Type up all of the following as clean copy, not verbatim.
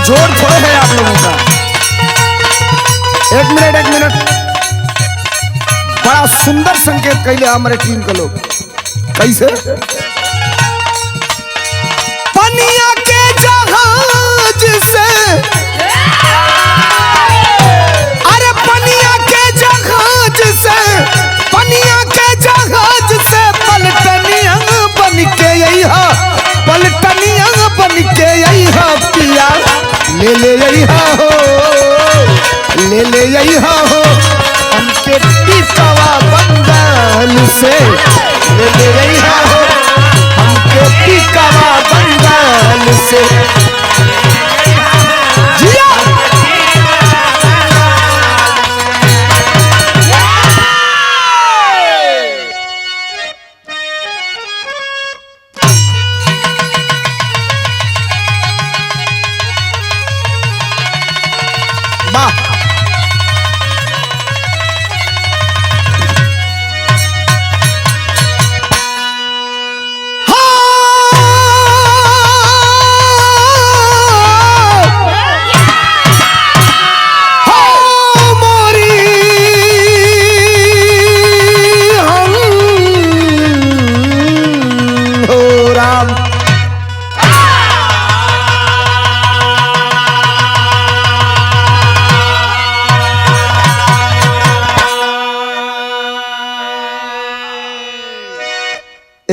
जोर थोड़े है आप लोगों का। एक मिनट बड़ा सुंदर संकेत कैले हमारे टीम के लोग। कैसे? पनिया के जहाज से, अरे पनिया के जहाज से, पनिया के जहाज से पलटनिया बन के यही है, पलटनिया बन के यही है पिया, ले ले यही हो, ले ले यही हो हमके टिकवा बंगाल से, ले ले यही हो हमके टिकवा बंगाल से। जिया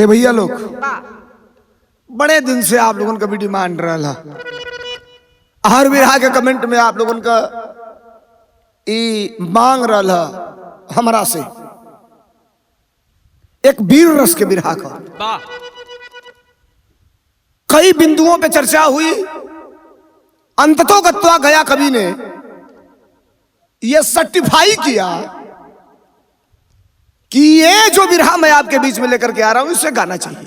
भैया लोग, बड़े दिन से आप लोगों का भी डिमांड रहा, हर विरहा के कमेंट में आप लोगों का मांग रहा हमरा से एक वीर रस के विरहा का। कई बिंदुओं पे चर्चा हुई, अंततोगत्वा गया कवि ने यह सर्टिफाई किया कि ये जो विरहा मैं आपके बीच में लेकर के आ रहा हूं इसे गाना चाहिए।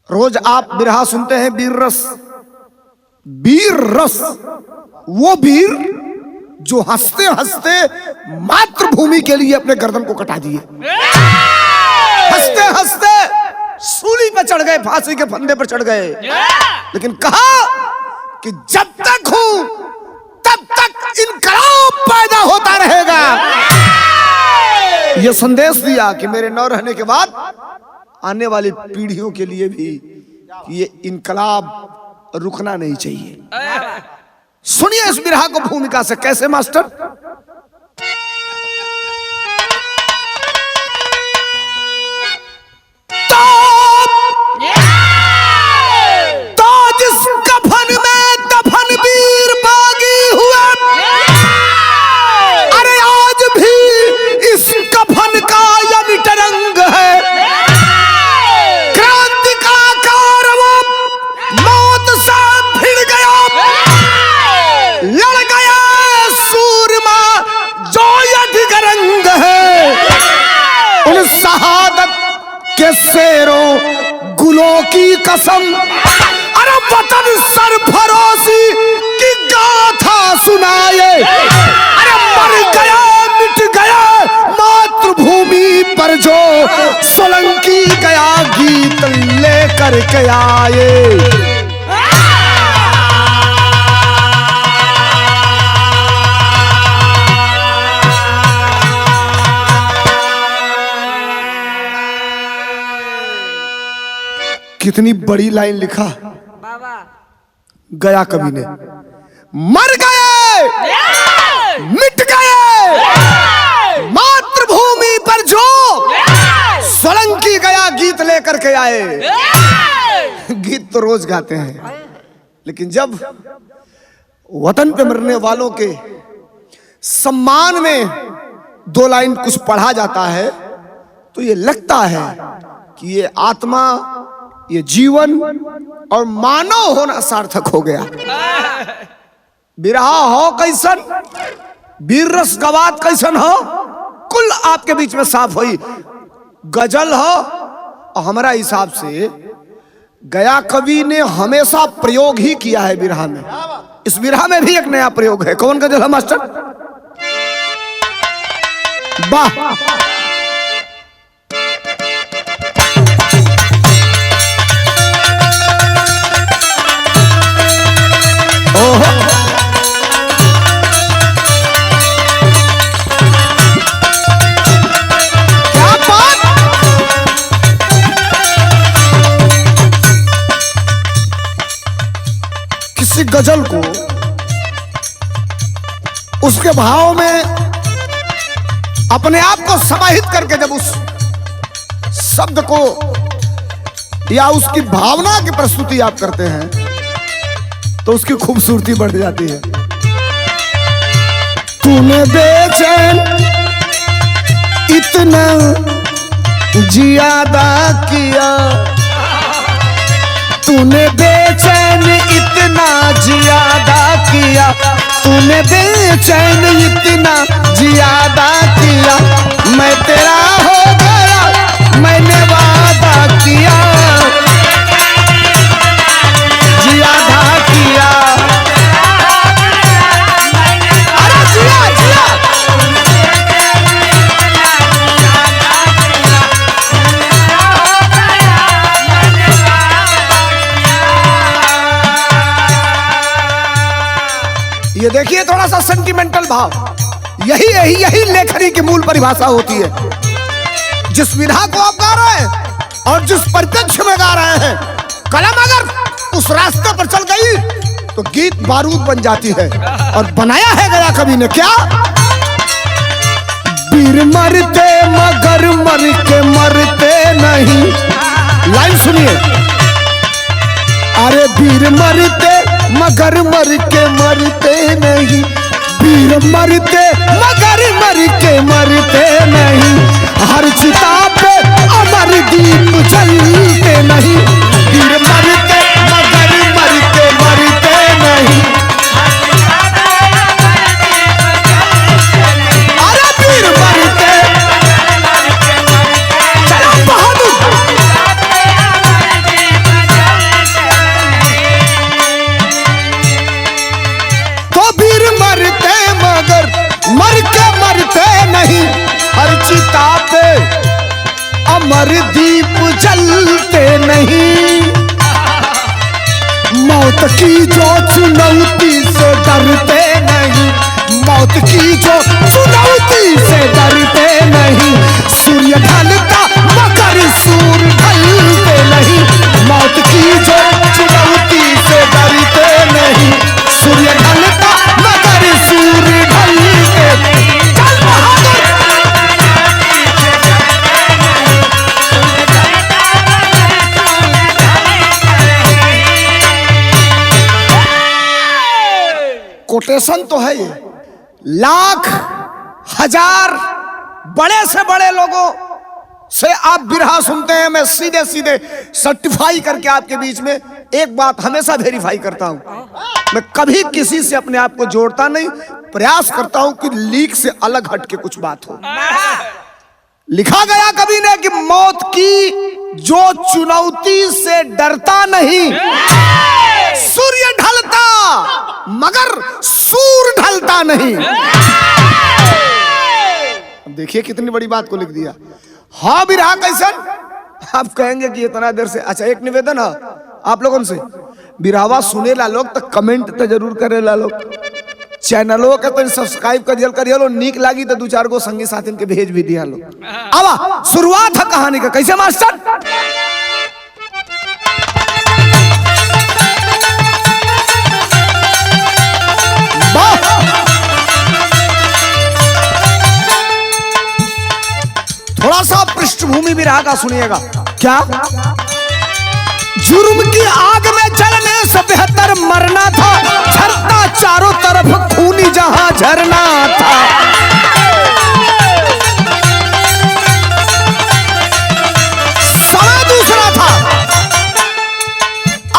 रोज आप विरहा सुनते हैं वीर रस, वीर रस वो वीर जो हंसते हंसते मातृभूमि के लिए अपने गर्दन को कटा दिए, हंसते हंसते सूली पर चढ़ गए, फांसी के फंदे पर चढ़ गए, लेकिन कहा कि जब तक हूं तब तक इनकलाब पैदा होता रहेगा। यह संदेश दिया कि मेरे न रहने के बाद आने वाली पीढ़ियों के लिए भी ये इनकलाब रुकना नहीं चाहिए। सुनिए इस विरहा को भूमिका से। कैसे मास्टर? तो जिस कफन में दफन वीर बागी हुआ, अरे आज भी इस कफन का यह रंग है, क्रांति का कारवा मौत से भिड़ गया, लड़ गया सूरमा जो यह रंग है, उन शहादत के शेरों गुलों की कसम, अरे वतन सरफरोशी की गाथा सुनाए, अरे मर गया मिट गया मातृभूमि पर जो सोलंकी गया गीत लेकर के आए। कितनी बड़ी लाइन लिखा गया कवि ने, मर गए मिट गए मातृभूमि पर जो सोलंकी गया गीत लेकर के आए। गीत तो रोज गाते हैं, लेकिन जब वतन पे मरने वालों के सम्मान में दो लाइन कुछ पढ़ा जाता है तो ये लगता है कि ये आत्मा, ये जीवन और मानव होना सार्थक हो गया। बिरहा हो कैसन, वीर रस गवात कैसन हो, कुल आपके बीच में साफ हुई। गजल हो, और हमारा हिसाब से गया कवि ने हमेशा प्रयोग ही किया है बिरहा में। इस बिरहा में भी एक नया प्रयोग है। कौन गजल है मास्टर? वाह, किसी गजल को उसके भाव में अपने आप को समाहित करके जब उस शब्द को या उसकी भावना की प्रस्तुति आप करते हैं तो उसकी खूबसूरती बढ़ जाती है। तूने बेचैन इतना जियादा किया, तूने बेचैन इतना जियादा किया, तूने बेचैन इतना जियादा किया, मैं तेरा हो गया मैंने वादा किया, जियादा किया, अरे जिया जिया। ये देखिए थोड़ा सा सेंटिमेंटल भाव, यही लेखनी की मूल परिभाषा होती है। जिस विधा को आप गा रहे हैं और जिस परिप्रेक्ष्य में गा रहे हैं, कलम अगर उस रास्ते पर चल गई तो गीत बारूद बन जाती है। और बनाया है गया कवि ने क्या, वीर मरते मगर मर के मरते नहीं। लाइन सुनिए, अरे वीर मरते मगर मर के मरते नहीं, वीर मरते मगर मर के मरते नहीं, हर चिता पे अमर दीप जलते नहीं, वीर मरते मगर मर के मरते नहीं, अरे वीर मरते चलो बहादुर। मर के मरते नहीं, हर चिता पे अमर दीप जलते नहीं, मौत की जो चुनौती से डरते नहीं, मौत की जो चुनौती से डरते नहीं, सूर्य ढलता मगर सूर्य ढलते नहीं, मौत की जो चुनौती से डरते नहीं, सूर्य ढलता मगर सूर्य ढलते। चल बहादुर। कोटेशन तो है ये, लाख हजार बड़े से बड़े लोगों से आप बिरहा सुनते हैं। मैं सीधे सीधे सर्टिफाई करके आपके बीच में एक बात हमेशा वेरीफाई करता हूं, मैं कभी किसी से अपने आप को जोड़ता नहीं, प्रयास करता हूं कि लीक से अलग हट के कुछ बात हो। लिखा गया कवि ने कि मौत की जो चुनौती से डरता नहीं, सूर्य ढलता मगर सूर ढलता नहीं। देखिए कितनी बड़ी बात को लिख दिया। हाँ बिरहा कैसन, आप कहेंगे कि इतना देर से। अच्छा एक निवेदन है आप लोगों से, बिरहावा सुने ला लोग तो कमेंट तो जरूर करे ला लोग, चैनलों के तो सब्सक्राइब कर दिया करिए लो, नीक लागी तो 2-4 गो संगी साथी के भेज भी दिया लो। अब शुरुआत है कहानी का, कैसे मास्टर। थोड़ा सा पृष्ठभूमि बिरहा का सुनिएगा। क्या जुर्म की आग में जलने से बेहतर मरना था, झरता चारों तरफ खूनी जहां झरना था। समय दूसरा था,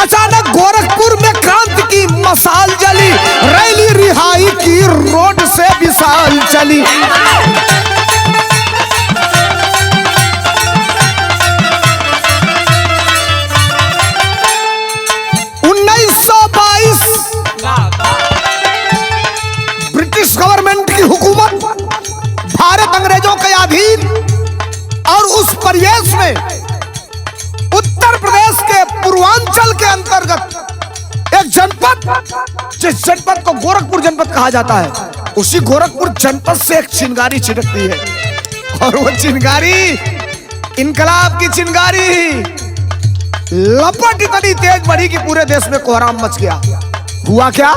अचानक गोरखपुर में क्रांति की मसाल जली, रैली रिहाई की रोड से विशाल चली। 1922 ब्रिटिश गवर्नमेंट की हुकूमत भारत अंग्रेजों के अधीन, और उस परिवेश में उत्तर प्रदेश के पूर्वांचल के अंतर्गत एक जनपद, जिस जनपद को गोरखपुर जनपद कहा जाता है, उसी गोरखपुर जनपद से एक चिंगारी छिड़कती है। और वो चिंगारी इनकलाब की चिंगारी लपट इतनी तेज बढ़ी कि पूरे देश में कोहराम मच गया। हुआ क्या?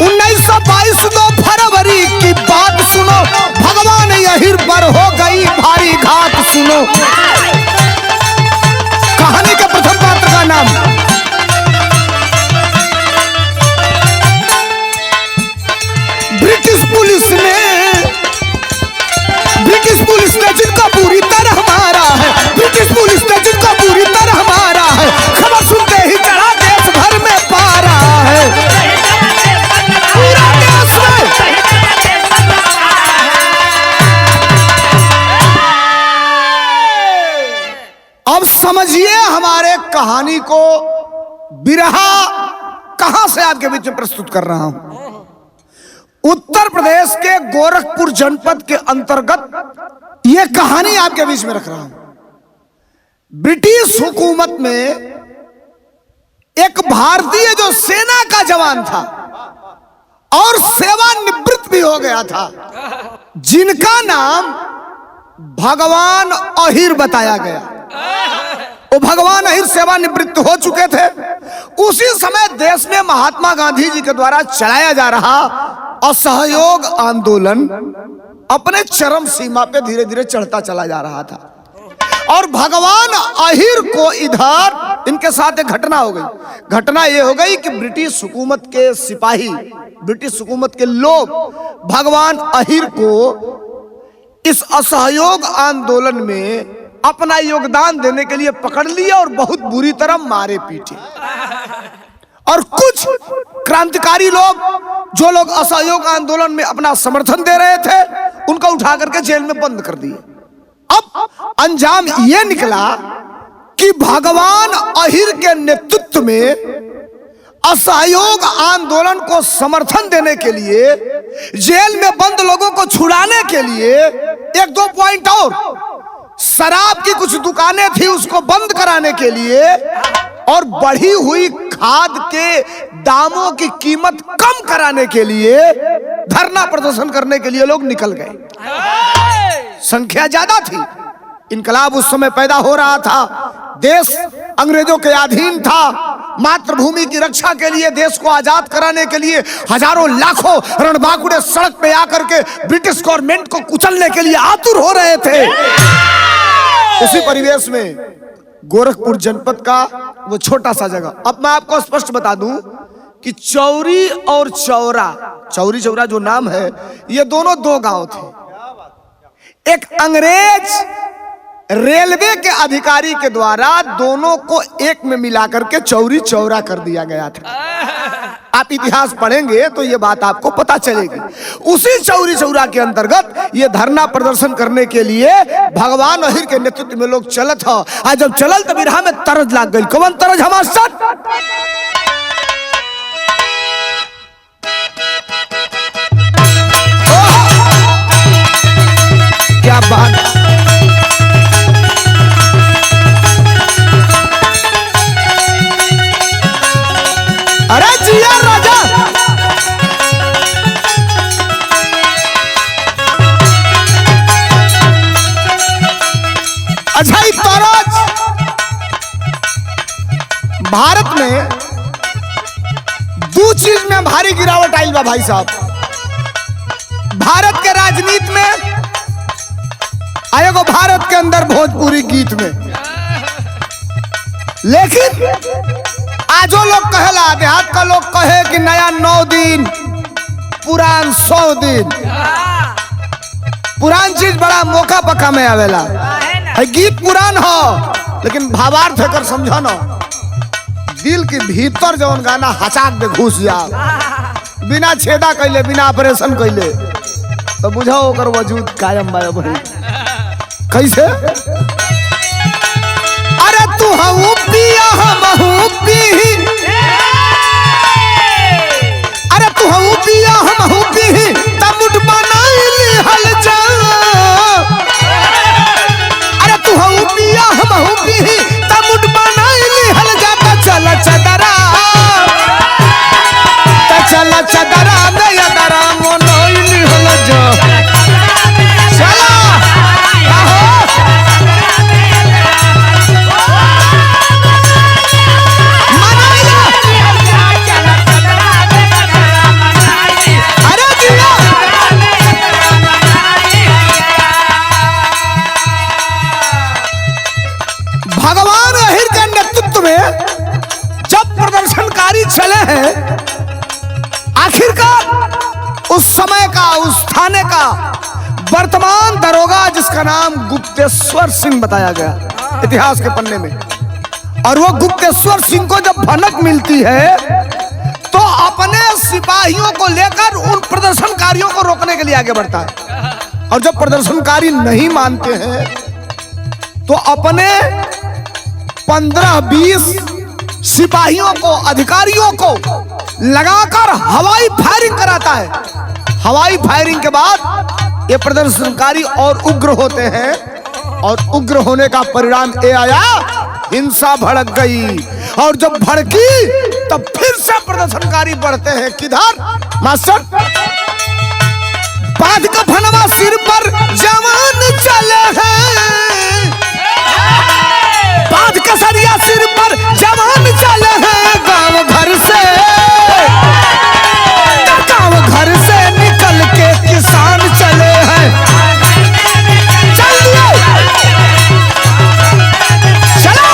1922 2 फरवरी की बात सुनो, भगवान अहिर पर हो गई भारी घात सुनो। कहानी के प्रथम पात्र का नाम ब्रिटिश पुलिस ने जिनका पूरी तरह मारा है, ब्रिटिश पुलिस ने जिनका पूरी तरह मारा है, खबर सुनते ही चढ़ा देश भर में पारा है, पूरा देश में। अब समझिए हमारे कहानी को, बिरहा कहां से आपके बीच में प्रस्तुत कर रहा हूं। उत्तर प्रदेश के गोरखपुर जनपद के अंतर्गत यह कहानी आपके बीच में रख रहा हूं। ब्रिटिश हुकूमत में एक भारतीय जो सेना का जवान था और सेवानिवृत्त भी हो गया था, जिनका नाम भगवान अहिर बताया गया। वो भगवान अहिर सेवानिवृत्त हो चुके थे। उसी समय देश में महात्मा गांधी जी के द्वारा चलाया जा रहा असहयोग आंदोलन अपने चरम सीमा पे धीरे धीरे चढ़ता चला जा रहा था और भगवान अहिर को इधर इनके साथ एक घटना हो गई। घटना ये हो गई कि ब्रिटिश हुकूमत के सिपाही, ब्रिटिश हुकूमत के लोग भगवान अहिर को इस असहयोग आंदोलन में अपना योगदान देने के लिए पकड़ लिया और बहुत बुरी तरह मारे पीटे। और कुछ क्रांतिकारी लोग, जो लोग असहयोग आंदोलन में अपना समर्थन दे रहे थे, उनको उठा करके जेल में बंद कर दिए। अब अंजाम यह निकला कि भगवान अहिर के नेतृत्व में असहयोग आंदोलन को समर्थन देने के लिए, जेल में बंद लोगों को छुड़ाने के लिए, एक दो पॉइंट और, शराब की कुछ दुकानें थी उसको बंद कराने के लिए और बढ़ी हुई खाद के दामों की कीमत कम कराने के लिए धरना प्रदर्शन करने के लिए लोग निकल गए। संख्या ज्यादा थी। इनकलाब उस समय पैदा हो रहा था, देश अंग्रेजों के अधीन था। मातृभूमि की रक्षा के लिए, देश को आजाद कराने के लिए हजारों लाखों रणबांकुड़े सड़क पे आकर के ब्रिटिश गवर्नमेंट को कुचलने के लिए आतुर हो रहे थे। उसी परिवेश में गोरखपुर जनपद का वो छोटा सा जगह, अब मैं आपको स्पष्ट बता दूं कि चौरी और चौरा, चौरी चौरा जो नाम है, ये दोनों दो गांव थे। एक अंग्रेज रेलवे के अधिकारी के द्वारा दोनों को एक में मिलाकर के चौरी चौरा कर दिया गया था। आप इतिहास पढ़ेंगे तो ये बात आपको पता चलेगी। उसी चौरी चौरा के अंतर्गत ये धरना प्रदर्शन करने के लिए भगवान अहिर के नेतृत्व में लोग चलत हो। आज जब चलल तो बिरहा में तरज लाग गई। कौन तरज? हमारे साथ क्या बात। अरे जिया राजा, अच्छा तरज भारत में दो चीज में भारी गिरावट आई बा भाई साहब। भारत के राजनीति में आएगो, भारत के अंदर भोजपुरी गीत में। लेकिन आजो लोग कहेला, देहात का लोग कहे कि नया 9 दिन, पुरान 100 दिन। पुरान चीज बड़ा मौका पका में आवेला। गीत पुरान हो लेकिन भावार्थ है कर समझो ना। दिल के भीतर जौन गाना हचाक दे घुस जाओ, बिना छेदा कैले, बिना ऑपरेशन कैले, तो बुझाओ ओकर वजूद कायम बा। कैसे? अरे तू हूँ पिया हम हूँ पी, अरे तू हूँ पिया हम हूँ पी, तमुट बनाई हल जा। अरे तू हूँ पिया हम हूँ पी, तमुट बनाई हल जा। चल चदरा, चल चदरा में यदरा मोनोई हल जा। चला भगवान अहिर के नेतृत्व में जब प्रदर्शनकारी चले हैं, आखिरकार उस समय का, उस थाने का वर्तमान दरोगा, जिसका नाम गुप्तेश्वर सिंह बताया गया इतिहास के पन्ने में, और वो गुप्तेश्वर सिंह को जब भनक मिलती है तो अपने सिपाहियों को लेकर उन प्रदर्शनकारियों को रोकने के लिए आगे बढ़ता है। और जब प्रदर्शनकारी नहीं मानते हैं तो अपने 15-20 सिपाहियों को, अधिकारियों को लगाकर हवाई फायरिंग कराता है। हवाई फायरिंग के बाद ये प्रदर्शनकारी और उग्र होते हैं, और उग्र होने का परिणाम ये आया, हिंसा भड़क गई। और जब भड़की तब फिर से प्रदर्शनकारी बढ़ते हैं किधर मास्टर? बांध का फनवा सिर पर जवान चले हैं, बांध का सरिया सिर पर जवान चले हैं, गांव घर से, गांव घर से निकल के किसान चले हैं। चलिए चले,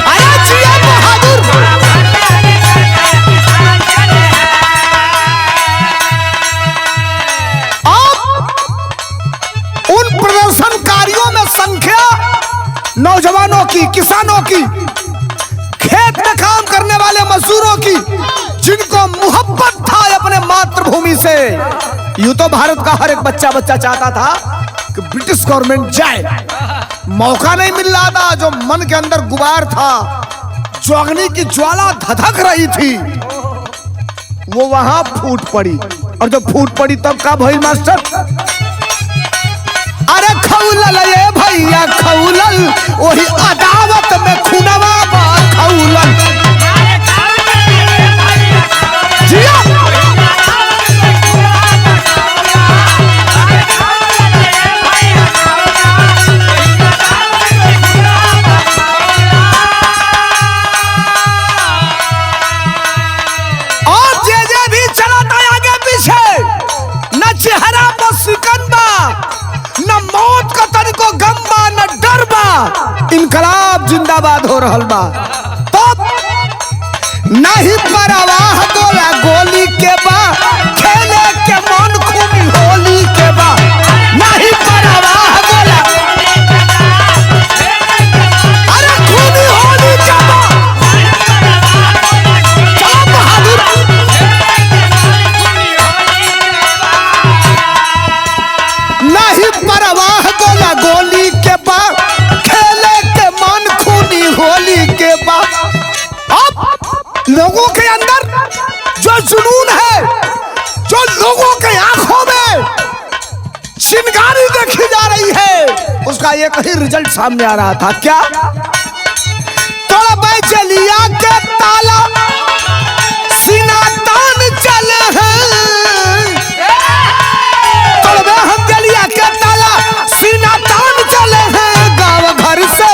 अरे जिया बहादुर। उन प्रदर्शनकारियों में संख्या नौजवानों की, किसानों की, खेत में काम करने वाले मजदूरों की, जिनको मोहब्बत था अपने मातृभूमि से। यूं तो भारत का हर एक बच्चा चाहता था कि ब्रिटिश गवर्नमेंट जाए, मौका नहीं मिल रहा था। जो मन के अंदर गुबार था, जो अग्नि की ज्वाला धधक रही थी, वो वहां फूट पड़ी। और जब फूट पड़ी तब का भई मास्टर? अरे खौलल ये भैया खौलल, वही अदावत में खुनवा बा खौलल। जिया इनकलाब जिंदाबाद हो रहल बा। तो नहीं परवाह गोला गोली के बा, खेले के मन खूबी होली के बा। नहीं परवाह गोला, अरे खूबी होली के बा। चलो बहादुर, नहीं परवाह गोला गोली के बा, होली के बाद। अब लोगों के अंदर जो जुनून है, जो लोगों के आंखों में चिंगारी देखी जा रही है, उसका एक ही रिजल्ट सामने आ रहा था। क्या? तोड़ बैचलिया के ताला सीना तान चले हैं, तोड़ हम जलिया के ताला सीना तान चले हैं, गांव घर से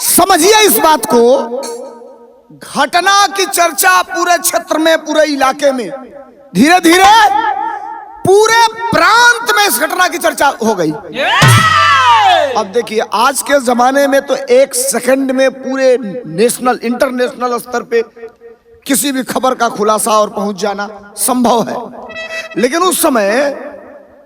समझिए इस बात को। घटना की चर्चा पूरे क्षेत्र में, पूरे इलाके में, धीरे धीरे पूरे प्रांत में इस घटना की चर्चा हो गई। अब देखिए, आज के जमाने में तो एक सेकंड में पूरे नेशनल, इंटरनेशनल स्तर पे किसी भी खबर का खुलासा और पहुंच जाना संभव है। लेकिन उस समय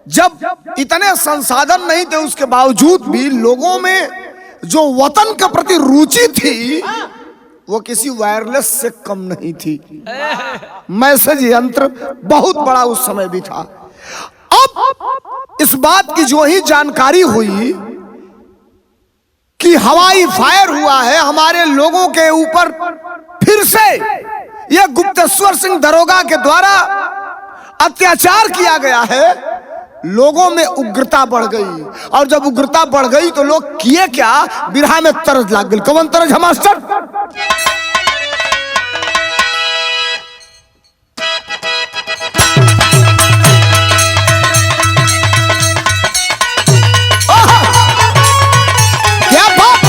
जब इतने संसाधन नहीं थे, उसके बावजूद भी लोगों में जो वतन के प्रति रुचि थी, वो किसी वायरलेस से कम नहीं थी। मैसेज यंत्र बहुत बड़ा उस समय भी था। अब इस बात की जो ही जानकारी हुई कि हवाई फायर हुआ है हमारे लोगों के ऊपर, फिर से यह गुप्तेश्वर सिंह दरोगा के द्वारा अत्याचार किया गया है, लोगों में उग्रता बढ़ गई, और जब उग्रता बढ़ गई तो लोग किए क्या, बिरहा में तरज लाग गई। कौन तरज है मास्टर? क्या बात!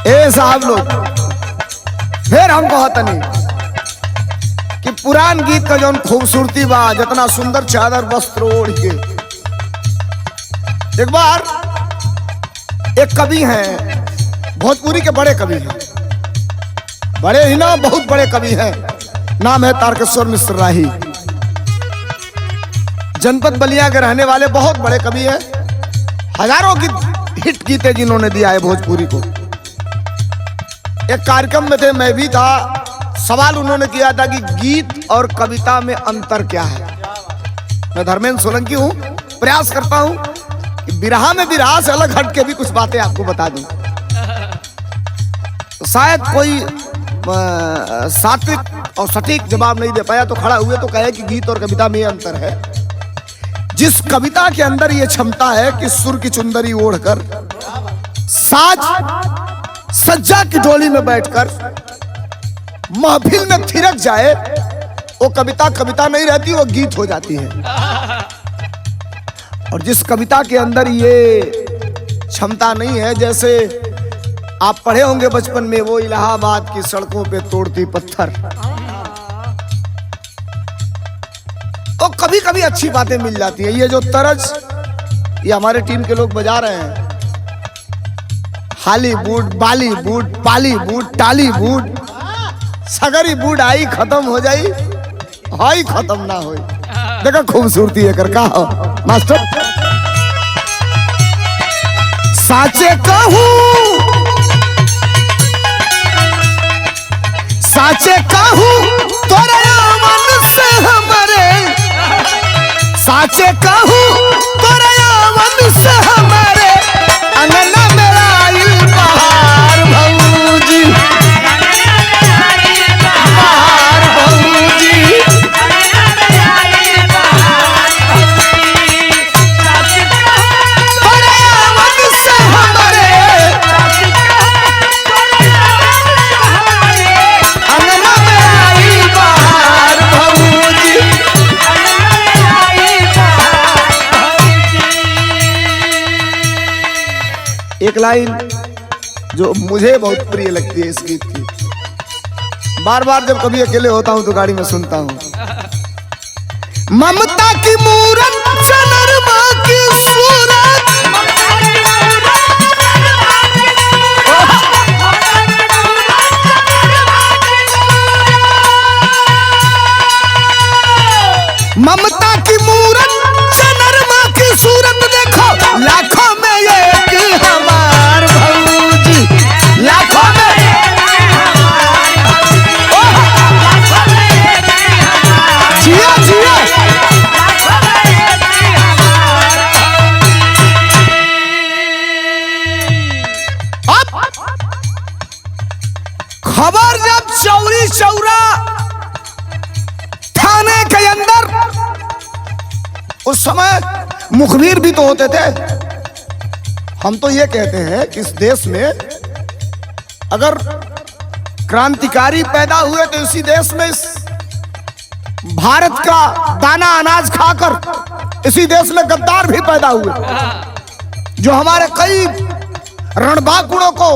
ए साहब लोग, फिर हम कहत नहीं कि पुरान गीत का जौन खूबसूरती बा, जितना सुंदर चादर वस्त्र ओढ़ के। एक बार एक कवि हैं, भोजपुरी के बड़े कवि हैं, बड़े ही ना बहुत बड़े कवि हैं, नाम है तारकेश्वर मिश्र राही। जनपद बलिया के रहने वाले बहुत बड़े कवि हैं, हजारों की हिट गीतें जिन्होंने दिया है भोजपुरी को। एक कार्यक्रम में थे, मैं भी था। सवाल उन्होंने किया था कि गीत और कविता में अंतर क्या है। मैं धर्मेंद्र सोलंकी हूं, प्रयास करता हूं कि बिरहा में बिरहा से अलग हट के भी कुछ बातें आपको बता दूं। तो शायद कोई सात्विक और सटीक जवाब नहीं दे पाया, तो खड़ा हुए तो कहे कि गीत और कविता में अंतर है। जिस कविता के अंदर ये क्षमता है कि सुर की चुंदरी ओढ़कर, साज सज्जा की डोली में बैठकर महफिल में थिरक जाए, वो कविता कविता नहीं रहती, वो गीत हो जाती है। और जिस कविता के अंदर ये क्षमता नहीं है, जैसे आप पढ़े होंगे बचपन में, वो इलाहाबाद की सड़कों पे तोड़ती पत्थर, तो कभी कभी अच्छी बातें मिल जाती है। ये जो तरज ये हमारे टीम के लोग बजा रहे हैं, हॉलीवुड, बॉलीवुड, पॉलीवुड, टॉलीवुड, सगरी बूढ़ आई खत्म हो जाई, हाई खत्म ना हो। देखा खूबसूरती है कर का हो मास्टर। साचे कहूं, साचे कहूं तोरे मन से हमारे, साचे कहूं तोरे मन से हमारे, अंगना मेरा आई बहार भौजी, एक लाइन जो मुझे बहुत प्रिय लगती है इस गीत की, बार बार जब कभी अकेले होता हूं तो गाड़ी में सुनता हूं। ममता की मूरत चंद्रमा की सूरत, ममता की मूरत चंद्रमा की सूरत, देखो लाखों में एक हमार भौजी, लाखों में जिया जिया। अब खबर जब चौरी चौरा थाने के अंदर, उस समय मुखबिर भी तो होते थे। हम तो ये कहते हैं कि इस देश में अगर क्रांतिकारी पैदा हुए तो इसी देश में, इस भारत का दाना अनाज खाकर इसी देश में गद्दार भी पैदा हुए, जो हमारे कई रणबांकुरों को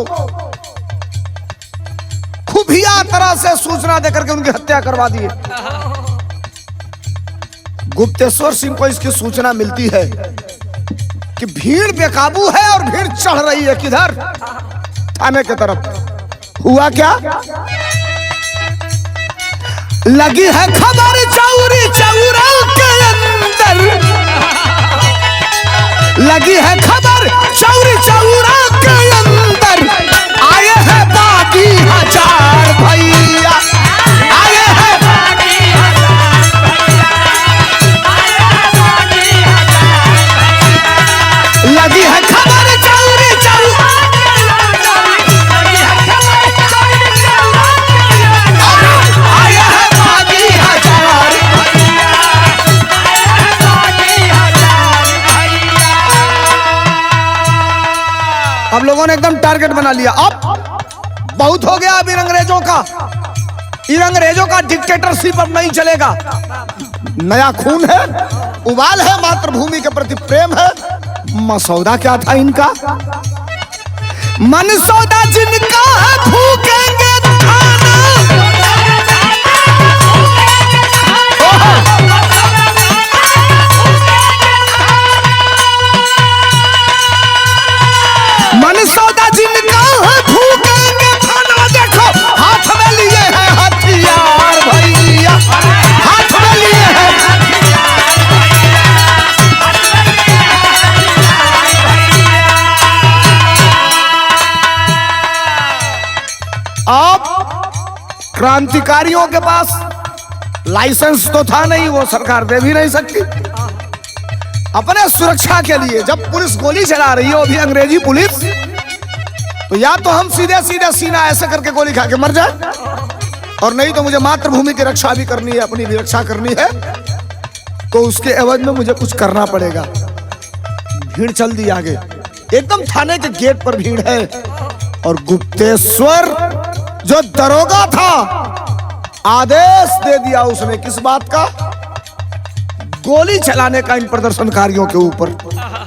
खुफिया तरह से सूचना देकर के उनकी हत्या करवा दिए। गुप्तेश्वर सिंह को इसकी सूचना मिलती है कि भीड़ बेकाबू है और भीड़ चढ़ रही है किधर, थाने की तरफ। हुआ क्या, लगी है खबर चौरी चौरा के अंदर, लगी है खबर चौरी चौरा के अंदर, आए हैं बागी हजार भैया, आए हैं बागी हजार भैया, लगी है खबर चौरी चौरा, आए हैं बागी हजार आप लोगों ने एकदम टारगेट बना लिया। अब बहुत हो गया, अब इन अंग्रेजों का डिक्टेटरशिप अब नहीं चलेगा। नया खून है, उबाल है, मातृभूमि के प्रति प्रेम है। मसौदा क्या था इनका? मनसौदा जिनका है फूकेंगे खाना। मनसौदा जिनका है फूकेंगे खाना। देखो हाथ में लिए हैं हथियार भैया, हाथ में लिए हैं। अब क्रांतिकारियों के पास लाइसेंस तो था नहीं, वो सरकार दे भी नहीं सकती। अपने सुरक्षा के लिए जब पुलिस गोली चला रही हो, भी अंग्रेजी पुलिस, तो या तो हम सीधे सीधे सीना ऐसे करके गोली खा के मर जाए, और नहीं तो मुझे मातृभूमि की रक्षा भी करनी है, अपनी भी रक्षा करनी है, तो उसके एवज में मुझे कुछ करना पड़ेगा। भीड़ चल दी आगे, एकदम थाने के गेट पर भीड़ है, और गुप्तेश्वर जो दरोगा था आदेश दे दिया उसने, किस बात का? गोली चलाने का इन प्रदर्शनकारियों के ऊपर।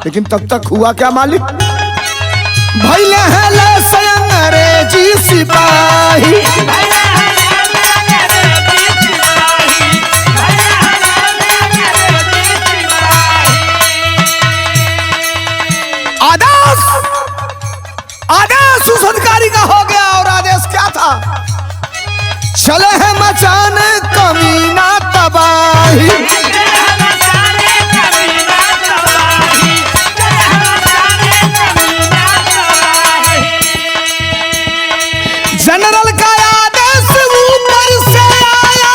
लेकिन तब तक हुआ क्या मालिक? भैले हैं ले अंग्रेजी सिपाही, आदेश आदेश उस अधिकारी का हो गया। और आदेश क्या था? चले हैं मचाने कमीना तबाही। जनरल का आदेश ऊपर से आया,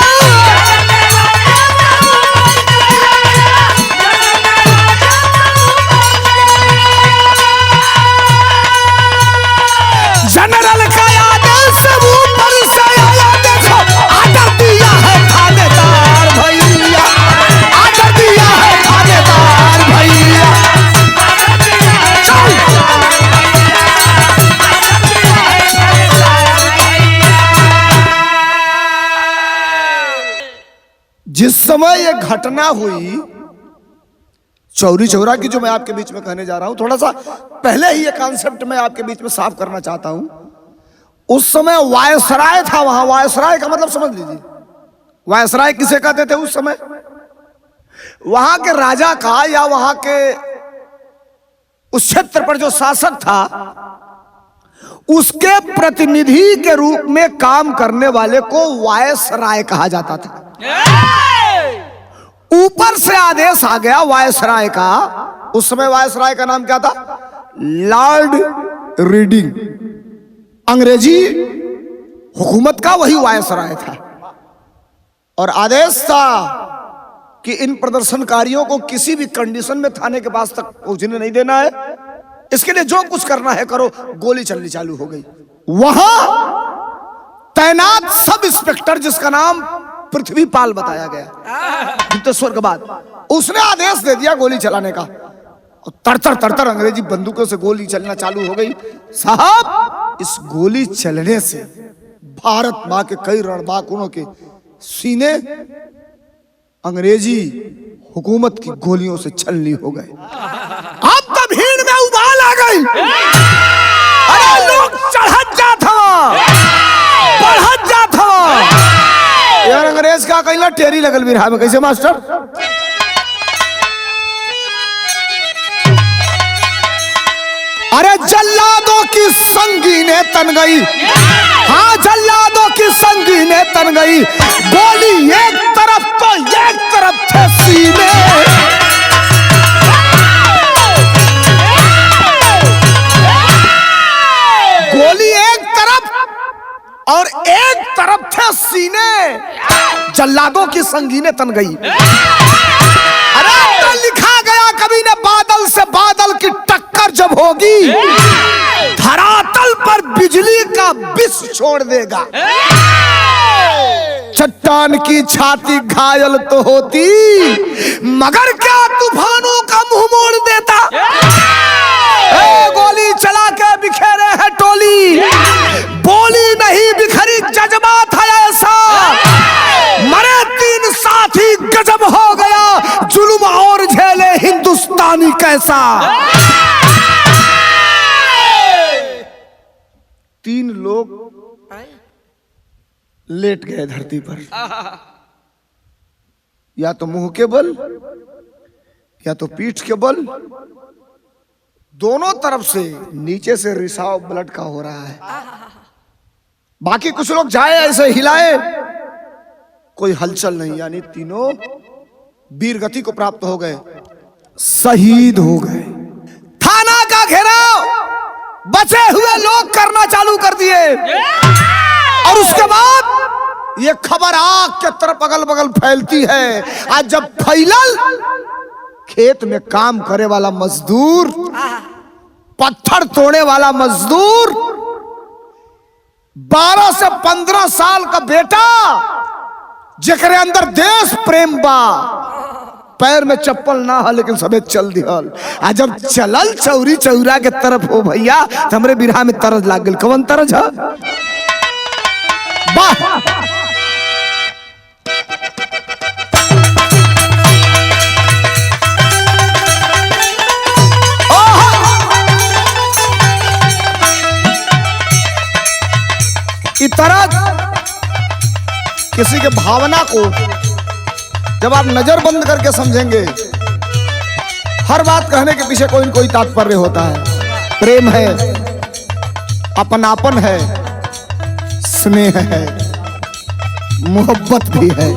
जनरल का आदेश ऊपर से आया। देखो आदर दिया है थानेदार भैया, आदर दिया है थानेदार भैया। जिस समय ये घटना हुई चौरी चौरा की, जो मैं आपके बीच में कहने जा रहा हूं, थोड़ा सा पहले ही ये कॉन्सेप्ट मैं आपके बीच में साफ करना चाहता हूं। उस समय वायसराय था वहां। वायसराय का मतलब समझ लीजिए, वायसराय किसे कहते थे उस समय? वहां के राजा का, या वहां के उस क्षेत्र पर जो शासक था, उसके प्रतिनिधि के रूप में काम करने वाले को वायसराय कहा जाता था। ऊपर से आदेश आ गया वायसराय का। उस समय वायसराय का नाम क्या था? Lord reading. अंग्रेजी हुकूमत का वही वायसराय था। और आदेश था कि इन प्रदर्शनकारियों को किसी भी कंडीशन में थाने के पास तक पहुंचने नहीं देना है। इसके लिए जो कुछ करना है करो। गोली चलनी चालू हो गई। वहां तैनात सब इंस्पेक्टर, जिसका नाम पृथ्वीपाल बताया गया गुप्तेश्वर के बाद, उसने आदेश दे दिया गोली चलाने का। तरतर तरतर अंग्रेजी बंदूकों से गोली चलना चालू हो गई। साहब, इस गोली चलने से भारत मां के कई रणबांकुरों के सीने अंग्रेजी हुकूमत की गोलियों से छलनी हो गए। अब तो भीड़ में उबाल आ गई। अरे लोग चढ़त जात हवा, बढ़त जात हवा। यार अंग्रेज का कहीं टेरी लगल भी रहा में। कैसे मास्टर? अरे जल्लादों की संगीने तन गई। हाँ, जल्लादों की संगीने तन गई। गोली एक तरफ तो एक तरफ थे सीने। गोली एक तरफ और एक तरफ थे सीने। जल्लादों की संगीने तन गई। अरे तो लिखा गया कभी ने, बादल से बादल की टक्कर जब होगी, धरातल पर बिजली का विष छोड़ देगा। चट्टान की छाती घायल तो होती, मगर क्या तूफानों का मुंह मोड़ देता। गोली चला के जानी कैसा। 3 लोग लेट गए धरती पर, या तो मुंह के बल या तो पीठ के बल, दोनों तरफ से नीचे से रिसाव ब्लड का हो रहा है। बाकी कुछ लोग जाए ऐसे हिलाए, कोई हलचल नहीं, यानी तीनों वीर गति को प्राप्त हो गए, शहीद हो गए। थाना का घेराव बचे हुए लोग करना चालू कर दिए और उसके बाद ये खबर आग के तरफ अगल बगल फैलती है। आज जब फैलल, खेत में काम करे वाला मजदूर, पत्थर तोड़ने वाला मजदूर, 12 से 15 साल का बेटा जेकरे अंदर देश प्रेम बा, पैर में चप्पल ना है लेकिन सबे चल दिहल। आ जब चलल चौरी चौरा के तरफ हो भैया, तो हमरे बिरहा में तरज लाग गल। कौन तरज है? वाह, तरह किसी के भावना को जब आप नजर बंद करके समझेंगे, हर बात कहने के पीछे कोई न कोई तात्पर्य होता है। प्रेम है, अपनापन है, स्नेह है, मोहब्बत भी है,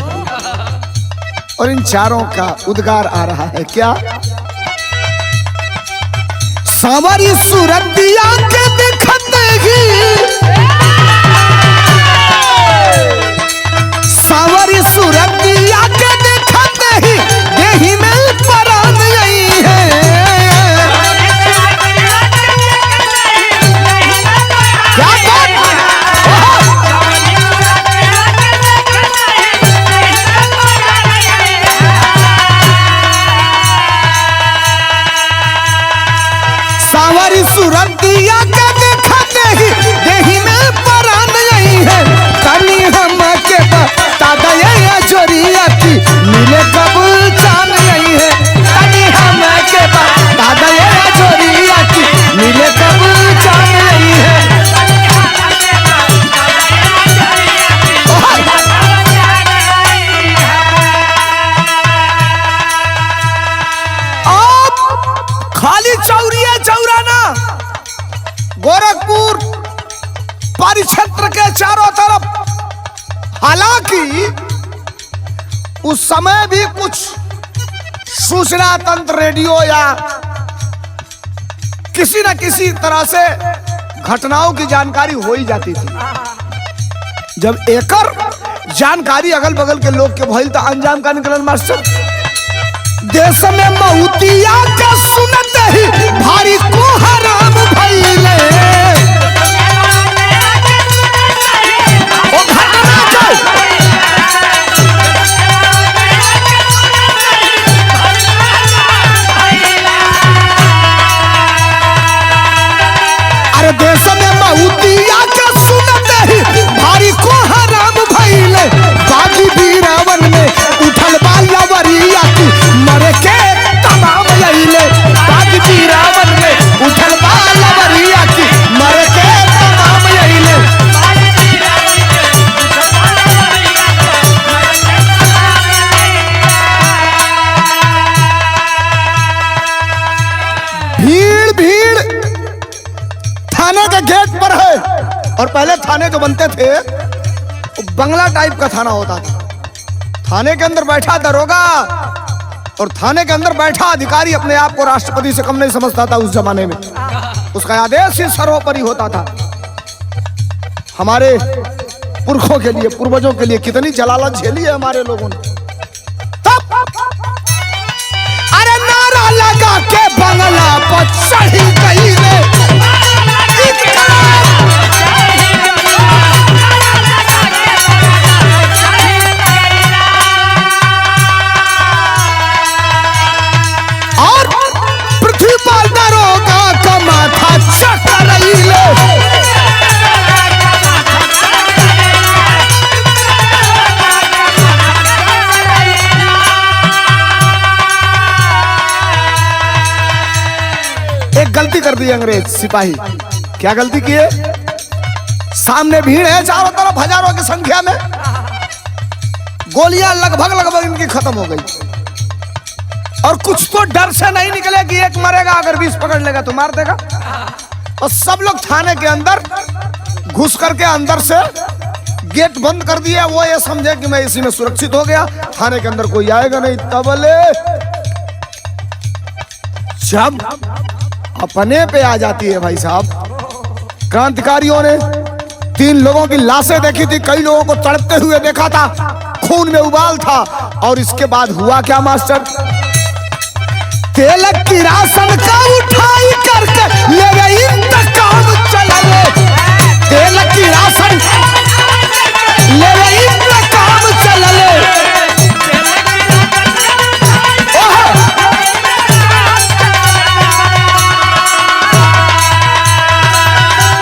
और इन चारों का उद्गार आ रहा है क्या? सावरी सूरतिया के दिखते ही, सावरी सूरतिया के दिखते ही देही में परान यही है। क्या सावरी सूरतिया के दिखते ही देही में परान यही है। तनी हम के बता दया जोरिया की मिले कब चान यही है। तनी हम के बता दया जोरिया की मिले कब चान यही है। अब खाली चौरिया चौराना गोरखपुर परिक्षेत्र के चारों तरफ, हालांकि उस समय भी कुछ सूचना तंत्र, रेडियो या किसी न किसी तरह से घटनाओं की जानकारी हो ही जाती थी। जब एकर जानकारी अगल बगल के लोग के भइल तो अंजाम का निकलल मास्टर। देश में मऊतिया का सुनते ही भारी को हराम भइले। ओ घटना चल, अरे देश में मऊतिया का सुनते ही भारी को हराम भइले। बागी बीरावन में उठल बा लवरिया की मरे के तमाम लइले। बागी बीरावन में उठल बा लवरिया की मरे के तमाम लइले। भीड़ भीड़ थाने के गेट पर है, और पहले थाने जो बनते थे वो बंगला टाइप का थाना होता था। थाने के अंदर बैठा दरोगा और थाने के अंदर बैठा अधिकारी अपने आप को राष्ट्रपति से कम नहीं समझता था उस जमाने में। उसका आदेश ही सर्वोपरि होता था। हमारे पुरखों के लिए, पूर्वजों के लिए कितनी जलालत झेली है हमारे लोगों ने। तब अरे नारा लगा के बंगला पर चढ़ी गई रे। और पृथ्वीपाल दरोगा का माथा चढ़ रही ले। गलती कर दी अंग्रेज सिपाही। क्या गलती की है? सामने भीड़ है चारों तरफ हजारों की संख्या में, गोलियां लगभग इनकी खत्म हो गई, और कुछ तो डर से नहीं निकले कि एक मरेगा, अगर 20 पकड़ लेगा तो मार देगा। और सब लोग थाने के अंदर घुस करके अंदर से गेट बंद कर दिया। वो ये समझे कि मैं इसी में सुरक्षित हो गया, थाने के अंदर कोई आएगा नहीं। तबले जब अपने पे आ जाती है भाई साहब, क्रांतिकारियों ने 3 लोगों की लाशें देखी थी, कई लोगों को तड़पते हुए देखा था, खून में उबाल था। और इसके बाद हुआ क्या मास्टर? तेल की राशन का उठाई करके ले गई इंतकाम चलले, तेल की राशन ले गई इंतकाम चलले।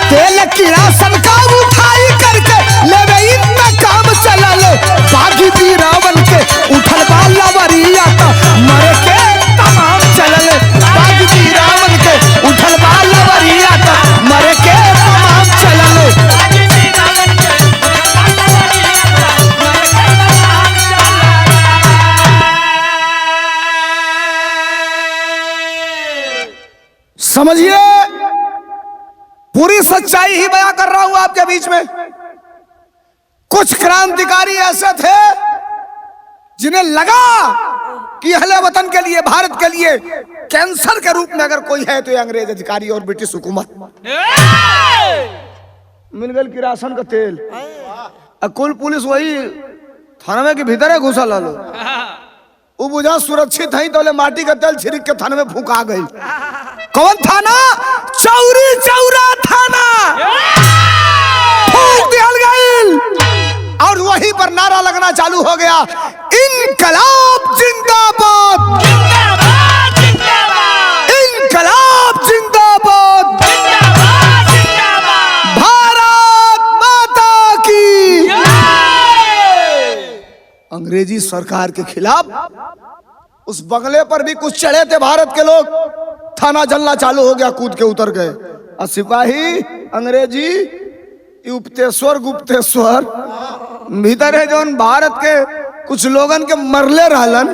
तेल की राशन का उठाई करके ले गई इंतकाम चलले, बागी भी रावण के उठल बाला वरिया तो मरे के तमाम चलले, बागी भी रावण के उठल बाला वरिया तो मरे के तमाम चलले। समझिए, पूरी सच्चाई ही बयां कर रहा हूं आपके बीच में। कुछ क्रांतिकारी ऐसे थे जिन्हें लगा कि अहले वतन के लिए, भारत के लिए कैंसर के रूप में अगर कोई है तो ये अंग्रेज अधिकारी और ब्रिटिश हुकूमत। मिल गई किरासन का तेल, कुल पुलिस वही थाना में के भीतर है घुसा लो, वो बुझा सुरक्षित है तो माटी का तेल छिड़क के थाने में फूंका गई। कौन थाना? चौरी चौरा थाना फूंक दिया गई, और वहीं पर नारा लगना चालू हो गया, इनकलाब जिंदाबाद, इनकलाब जिंदाबाद, भारत माता की। अंग्रेजी सरकार के खिलाफ उस बंगले पर भी कुछ चढ़े थे भारत के लोग, थाना जलना चालू हो गया, कूद के उतर गए। और सिपाही अंग्रेजी उपतेश्वर गुप्तेश्वर भीतर है जो भारत के कुछ लोगन के मरले रहलन।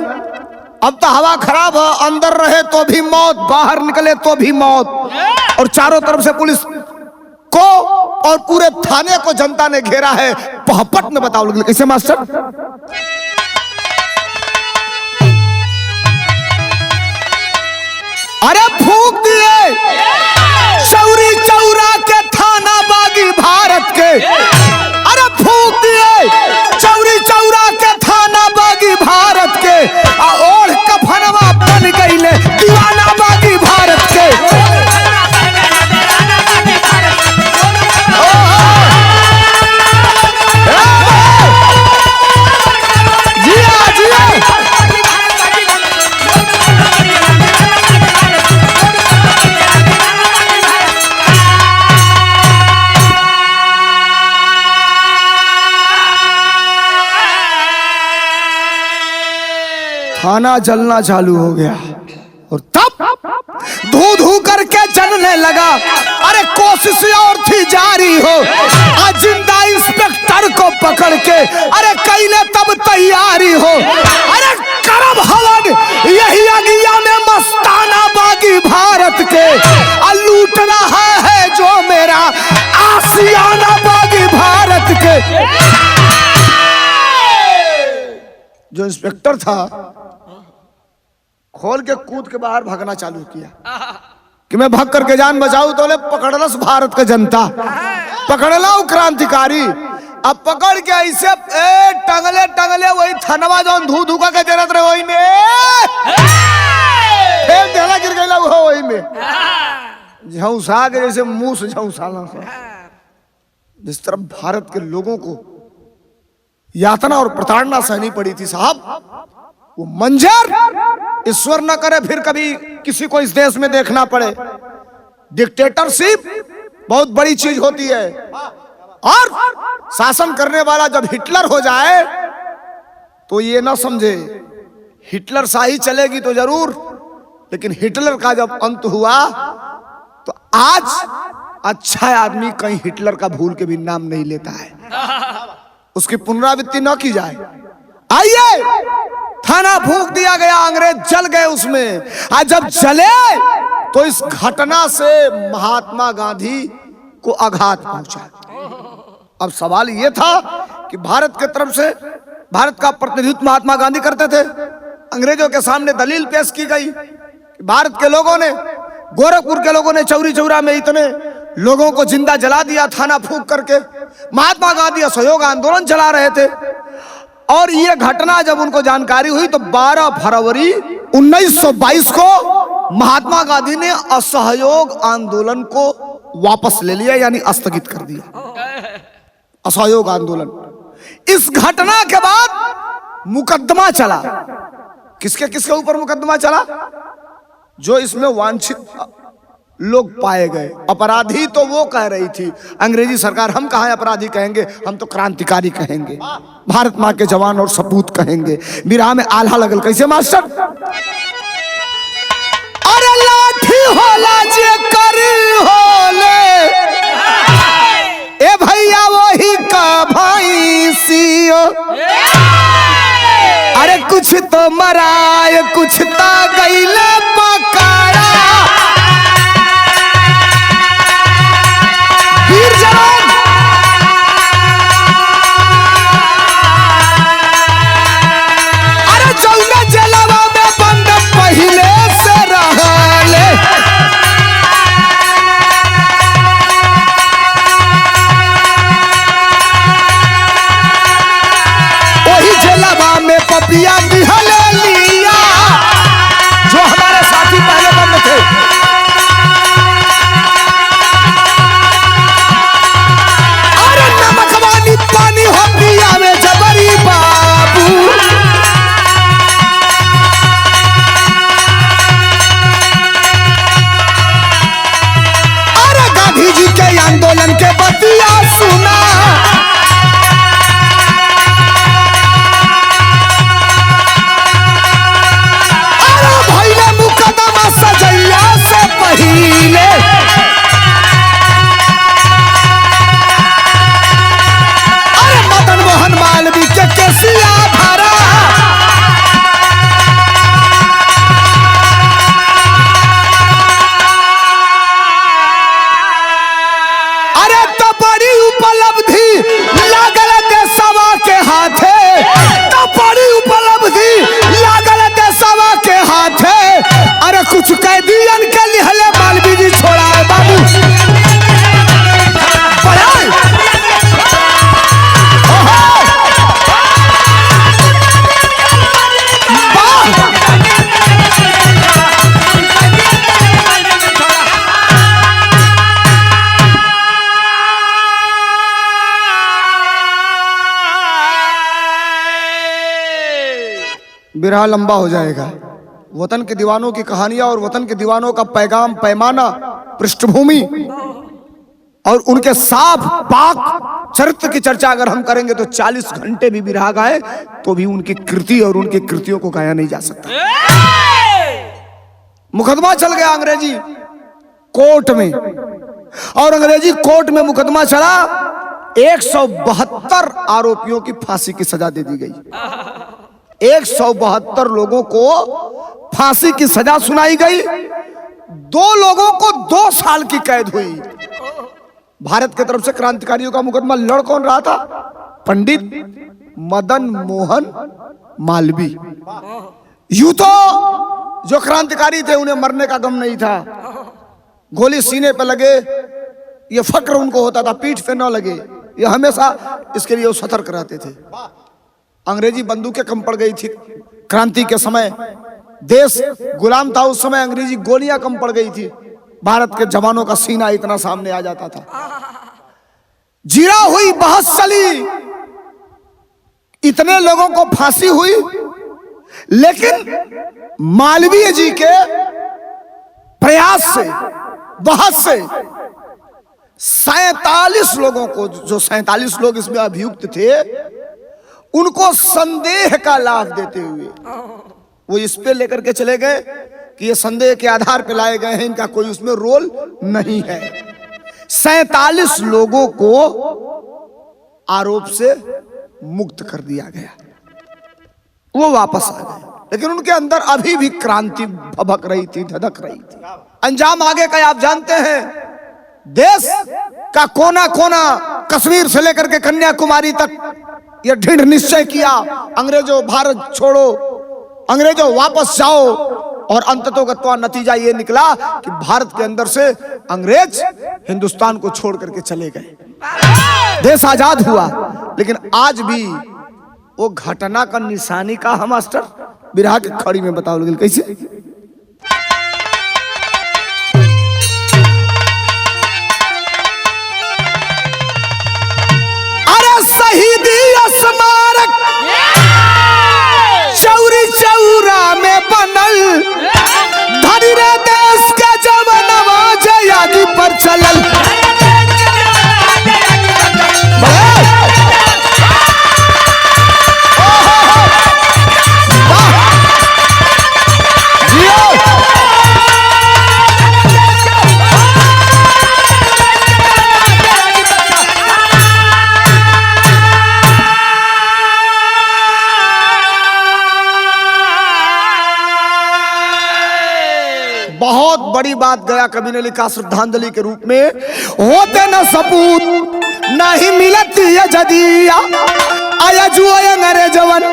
अब तो हवा खराब है, अंदर रहे तो भी मौत, बाहर निकले तो भी मौत। और चारों तरफ से पुलिस को और पूरे थाने को जनता ने घेरा है। पहपट में बताओ लोग कैसे मास्टर? अरे फूंक दिए चौरी चौरा के थाना बागी भारत के, अरे फूंक दिए चौरी चौरा के थाना बागी भारत के, और कफनवा बन गई ले दीवाना बागी भारत के। जिया जिया थाना जलना चालू हो गया, और तब धू धू करके जलने लगा। अरे कोशिश और थी जारी हो, आज जिंदा इंस्पेक्टर को पकड़ के अरे कैले तब तैयारी हो। अरे करब हवन यही अगिया में मस्ताना बागी भारत के, लूट रहा है जो मेरा आसियाना बागी भारत के। जो इंस्पेक्टर था खोल के कूद के बाहर भागना चालू किया कि मैं भाग करके जान बचाऊं, तो ले पकड़लस भारत का जनता, पकड़ला क्रांतिकारी। अब पकड़ के ऐसे टंगले टंगले वही थनवा जो धू धूका के जरूरत रहे वही में फेंक देना, गिर गया वो वही में झौसा के, जैसे मुंह से झौसाना। जिस तरह भारत के लोगों को यातना और प्रताड़ना सहनी पड़ी थी साहब, वो मंजर ईश्वर न करे फिर कभी किसी को इस देश में देखना पड़े। डिक्टेटरशिप बहुत बड़ी चीज होती है, और शासन करने वाला जब हिटलर हो जाए तो ये ना समझे हिटलर शाही चलेगी तो जरूर, लेकिन हिटलर का जब अंत हुआ आज अच्छा आदमी कहीं हिटलर का भूल के भी नाम नहीं लेता है, उसकी पुनरावृत्ति न की जाए। आइए, थाना फूंक दिया गया, अंग्रेज जल गए उसमें। आज जब जले तो इस घटना से महात्मा गांधी को आघात पहुंचा। अब सवाल यह था कि भारत के तरफ से भारत का प्रतिनिधित्व महात्मा गांधी करते थे। अंग्रेजों के सामने दलील पेश की गई कि भारत के लोगों ने, गोरखपुर के लोगों ने चौरी चौरा में इतने लोगों को जिंदा जला दिया थाना फूंक करके। महात्मा गांधी असहयोग आंदोलन चला रहे थे और यह घटना जब उनको जानकारी हुई तो 12 फरवरी 1922 को महात्मा गांधी ने असहयोग आंदोलन को वापस ले लिया, यानी स्थगित कर दिया असहयोग आंदोलन। इस घटना के बाद मुकदमा चला। किसके किसके ऊपर मुकदमा चला? जो इसमें वांछित लोग पाए गए। अपराधी तो वो कह रही थी अंग्रेजी सरकार, हम कहाँ अपराधी कहेंगे, हम तो क्रांतिकारी कहेंगे, भारत माँ के जवान और सपूत कहेंगे। बिरहा में आल्हा लगल कैसे मास्टर? अरे लाठी होला जे करी होले, ए भैया वही का भाई सियो। अरे कुछ तो मराए कुछ तो गईले पकाड़ा। वीर जवान अरे जौना जलवा में बंद पहिले से रहले। वही जलवा में पपिया दिहले लिया, जो हमारे साथी पहले बंद थे। अरे नमक वाली पानी हो पिया में जबरी बाबू। अरे गांधी जी के आंदोलन के बतिया सुना। सजैया से पहिले अरे मदन मोहन मालवीय के केसिया भरा। अरे तो बड़ी उपलब्धि लागल देशवा के हाथे, तो बड़ी उपलब्धि लागल देशवा के हाथे। अरे कुछ कैदियन के लिहले मालवीय जी छोड़ाए बाबू। बिरहा लंबा हो जाएगा। वतन के दीवानों की कहानियां और वतन के दीवानों का पैगाम, पैमाना, पृष्ठभूमि और उनके साफ पाक चरित्र की चर्चा अगर हम करेंगे तो 40 घंटे भी बिरहा गाए तो भी उनकी कृति और उनकी कृतियों को गाया नहीं जा सकता। मुकदमा चल गया अंग्रेजी कोर्ट में और अंग्रेजी कोर्ट में मुकदमा चला। 172 आरोपियों की फांसी की सजा दे दी गई। 172 लोगों को फांसी की सजा सुनाई गई। 2 लोगों को 2 साल की कैद हुई। भारत की तरफ से क्रांतिकारियों का मुकदमा लड़ कौन रहा था? पंडित मदन मोहन मालवीय। यूं तो जो क्रांतिकारी थे उन्हें मरने का गम नहीं था, गोली सीने पे लगे ये फक्र उनको होता था, पीठ पे न लगे ये हमेशा इसके लिए वो सतर्क रहते थे। अंग्रेजी बंदूकें कम पड़ गई थी क्रांति के समय, देश गुलाम था उस समय, अंग्रेजी गोलियां कम पड़ गई थी, भारत के जवानों का सीना इतना सामने आ जाता था। जीरा हुई बहस चली, इतने लोगों को फांसी हुई, लेकिन मालवीय जी के प्रयास से, बहस से 47 लोगों को, जो 47 लोग इसमें अभियुक्त थे, उनको संदेह का लाभ देते हुए वो इस पे लेकर के चले गए कि ये संदेह के आधार पर लाए गए हैं, इनका कोई उसमें रोल नहीं है। 47 लोगों को आरोप से मुक्त कर दिया गया, वो वापस आ गए, लेकिन उनके अंदर अभी भी क्रांति भभक रही थी, धधक रही थी। अंजाम आगे का आप जानते हैं। देश का कोना कोना, कश्मीर से लेकर के कन्याकुमारी तक यह दृढ़ निश्चय किया, अंग्रेजों भारत छोड़ो, अंग्रेजों वापस जाओ, और अंततोगत्वा नतीजा ये निकला कि भारत के अंदर से अंग्रेज हिंदुस्तान को छोड़ करके चले गए, देश आजाद हुआ। लेकिन आज भी वो घटना का निशानी का हम मास्टर बिरहा के खड़ी में बताओ लगे कैसे। अरे शहीदी स्मारक चौरी चौरा में बनल, धनी रे देश का जवानवा जयागी पर चलल। बहुत बड़ी बात गया कवि ने लिखा श्रद्धांजलि के रूप में, होते न सपूत नहीं मिलती है जदिया, आया जुआ अंगरे जवन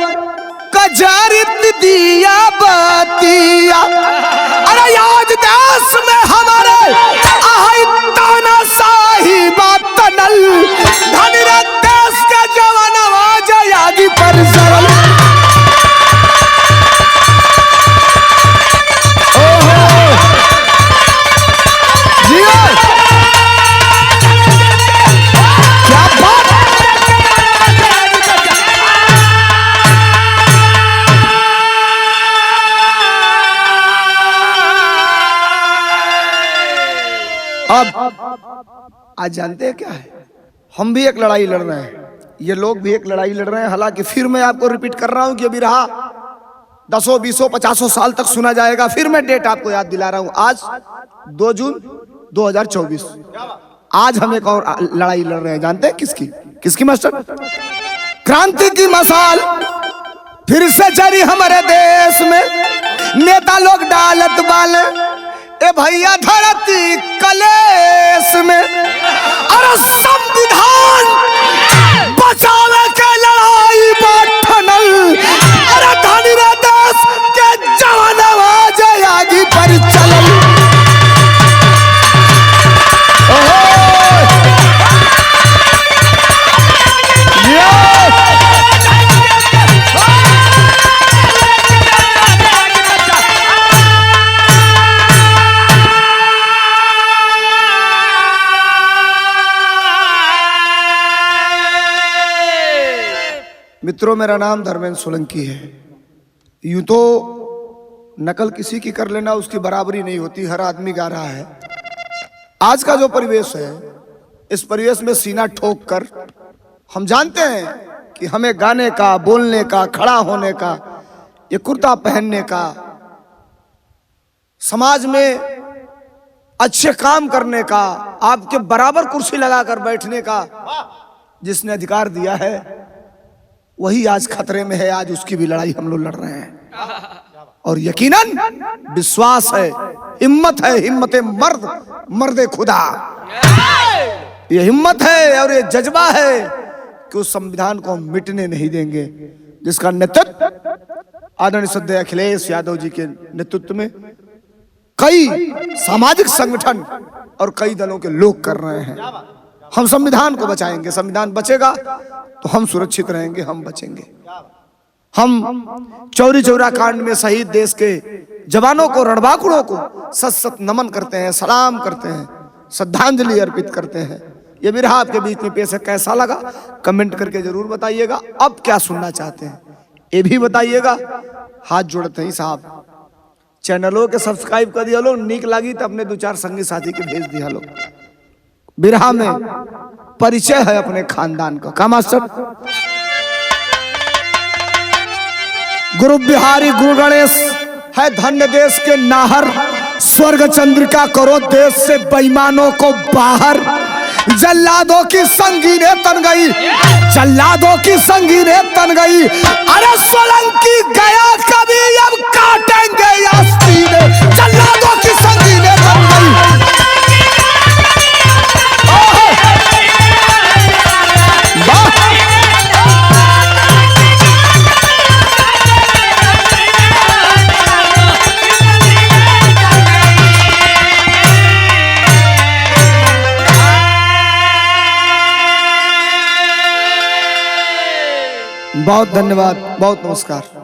कजारित दिया बतिया। अरे आज देश में हमारे आई ताना साही बात तनल, धनी रे देश के जवान आवाज आगी पर सरल। अब आज जानते हैं क्या है, हम भी एक लड़ाई लड़ रहे हैं, ये लोग भी एक लड़ाई लड़ रहे हैं। हालांकि फिर मैं आपको रिपीट कर रहा हूं कि अभी रहा 10, 20, 50 साल तक सुना जाएगा। फिर मैं डेट आपको याद दिला रहा हूं, आज 2 जून 2024, आज हम एक और लड़ाई लड़ रहे हैं। जानते हैं किसकी? किसकी मास्टर? क्रांति की मसाल फिर से जरी हमारे देश में, नेता लोग डालत वाले ए भैया धरती कलेश में। अरे संविधान बचावे के लड़ाई बाठनल, अरे धनी रे देश के जवान आवाज आगी पर चलल। मित्रों, मेरा नाम धर्मेंद्र सोलंकी है। यूं तो नकल किसी की कर लेना उसकी बराबरी नहीं होती, हर आदमी गा रहा है। आज का जो परिवेश है, इस परिवेश में सीना ठोक कर हम जानते हैं कि हमें गाने का, बोलने का, खड़ा होने का, ये कुर्ता पहनने का, समाज में अच्छे काम करने का, आपके बराबर कुर्सी लगाकर बैठने का जिसने अधिकार दिया है, वही आज खतरे में है। आज उसकी भी लड़ाई हम लोग लड़ रहे हैं। और यकीनन विश्वास है, हिम्मत है, हिम्मत मर्द, मर्द खुदा, ये हिम्मत है और ये जज्बा है कि उस संविधान को हम मिटने नहीं देंगे, जिसका नेतृत्व आदरणीय श्रद्धेय अखिलेश यादव जी के नेतृत्व में कई सामाजिक संगठन और कई दलों के लोग कर रहे हैं। हम संविधान को बचाएंगे, संविधान बचेगा तो हम सुरक्षित रहेंगे, हम बचेंगे। हम चौरी चौरा कांड में शहीद देश के जवानों को, रणबांकुरों को सत सत नमन करते हैं, सलाम करते हैं, श्रद्धांजलि अर्पित करते हैं। ये बिरहा आपके बीच में पेश है, कैसा लगा कमेंट करके जरूर बताइएगा। अब क्या सुनना चाहते हैं ये भी बताइएगा। हाथ जोड़ते हैं साहब, चैनलों के सब्सक्राइब कर दिया लोग, नीक लगी तो अपने 2-4 संगी साथी के भेज दिया लोग। बिरहा में परिचय है अपने खानदान का। का मास्टर? गुरु बिहारी, गुरु गणेश, है धन्य देश के नाहर, स्वर्ग चंद्रिका करो देश से बेईमानों को बाहर। जल्लादों की संगीनें तन गई, जल्लादों की संगीनें तन गई। अरे सोलंकी गया कभी अब काटेंगे आस्तीनें, जल्लादों की संगीनें तन गई। बहुत धन्यवाद, बहुत नमस्कार।